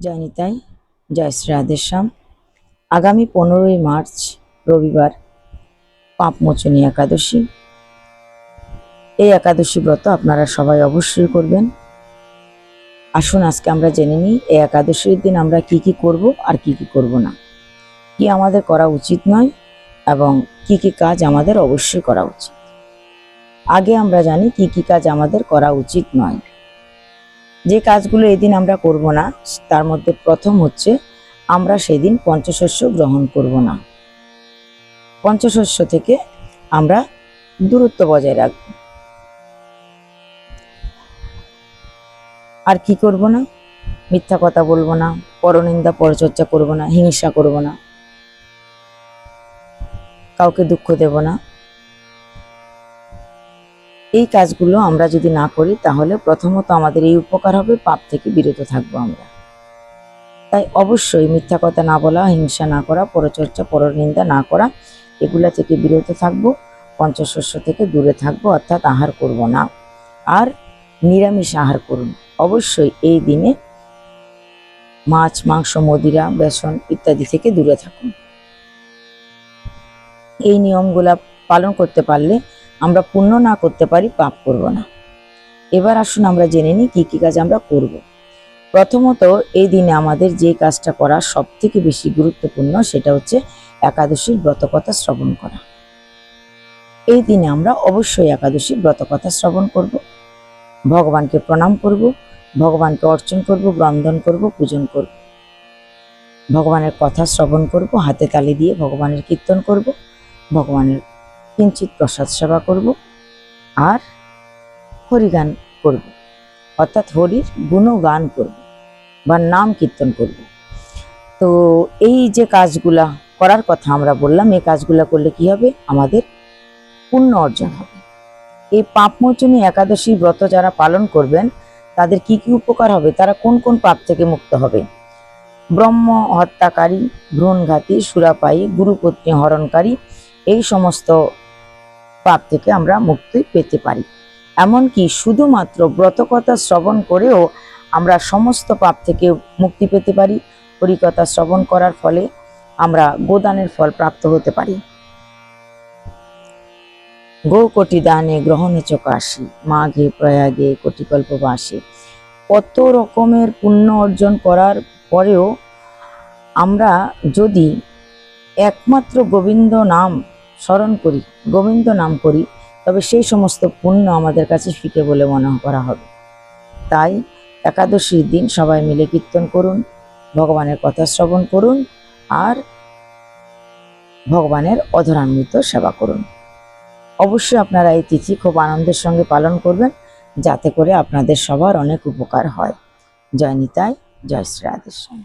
জয় নিতাই, জয় শ্রী রাধেশ্যাম। আগামী 15ই মার্চ রবিবার পাপমোচনী একাদশী। এই একাদশী ব্রত আপনারা সবাই অবশ্যই করবেন। আসুন আজকে আমরা জেনে নিই এই একাদশীর দিন আমরা কি কি করব আর কি কি করব না, কি আমাদের করা উচিত নয় এবং কি কি কাজ আমাদের অবশ্যই করা উচিত। আগে আমরা জানি কি কি কাজ আমাদের করা উচিত নয়। যে কাজগুলো এই দিন আমরা করব না তার মধ্যে প্রথম হচ্ছে আমরা সেদিন পঞ্চশস্য গ্রহণ করব না। পঞ্চশস্য থেকে আমরা দূরত্ব বজায় রাখব। আর কি করব না? মিথ্যা কথা বলবো না, পরনিন্দা পরচর্চা করব না, হিংসা করব না, কাউকে দুঃখ দেব না। এই কাজগুলো আমরা যদি না করি তাহলে প্রথমত আমাদের এই উপকার হবে, পাপ থেকে বিরত থাকবো আমরা। তাই অবশ্যই মিথ্যা কথা না বলা, হিংসা না করা, পরচর্চা পরনিন্দা না করা, এগুলা থেকে বিরত থাকবো। পঞ্চশস্য থেকে দূরে থাকবো, অর্থাৎ আহার করব না। আর নিরামিষ আহার করুন অবশ্যই। এই দিনে মাছ, মাংস, মদিরা, বেসন ইত্যাদি থেকে দূরে থাকুন। এই নিয়মগুলা পালন করতে পারলে আমরা পুণ্য না করতে পারি, পাপ করব না। এবার আসুন আমরা জেনে নিই কি কি কাজ আমরা করব। প্রথমত এই দিনে আমাদের যে কাজটা করা সব থেকে বেশি গুরুত্বপূর্ণ সেটা হচ্ছে একাদশীর ব্রতকথা শ্রবণ করা। এই দিনে আমরা অবশ্যই একাদশীর ব্রতকথা শ্রবণ করব, ভগবানকে প্রণাম করব, ভগবানকে অর্চন করব, বন্দন করব, পূজন করব, ভগবানের কথা শ্রবণ করব, হাতে তালি দিয়ে ভগবানের কীর্তন করব, ভগবানের কিঞ্চিত প্রসাদ সেবা করব আর হরিগান করব, অর্থাৎ হরির গুণগান করব বা নাম কীর্তন করব। তো এই যে কাজগুলা করার কথা আমরা বললাম, এই কাজগুলা করলে কি হবে? আমাদের পুণ্য অর্জন হবে। এই পাপমোচনী একাদশী ব্রত যারা পালন করবেন তাদের কি কি উপকার হবে? তারা কোন কোন পাপ থেকে মুক্ত হবে? ব্রহ্ম হত্যাকারী, ভ্রূণঘাতী, সুরাপায়ী, গুরুপত্নী হরণকারী, এই সমস্ত পাপ থেকে আমরা মুক্তি পেতে পারি। এমনকি শুধুমাত্র ব্রতকথা শ্রবণ করেও আমরা সমস্ত পাপ থেকে মুক্তি পেতে পারি। হরিকথা শ্রবণ করার ফলে আমরা গোদানের ফল প্রাপ্ত হতে পারি। গো কোটি দানে গ্রহণে চকাশি, মাঘে প্রয়াগে কোটিকল্পবাসী। কত রকমের পুণ্য অর্জন করার পরেও আমরা যদি একমাত্র গোবিন্দ নাম স্মরণ করি, গোবিন্দ নাম করি, তবে সেই সমস্ত পুণ্য আমাদের কাছে ফিকে বলে মনে করা হবে। তাই একাদশীর দিন সবাই মিলে কীর্তন করুন, ভগবানের কথা শ্রবণ করুন আর ভগবানের অধরামৃত সেবা করুন। অবশ্যই আপনারা এই তিথি খুব আনন্দের সঙ্গে পালন করবেন, যাতে করে আপনাদের সবার অনেক উপকার হয়। জয় নিতাই, জয় শ্রী রাধেশ্যাম।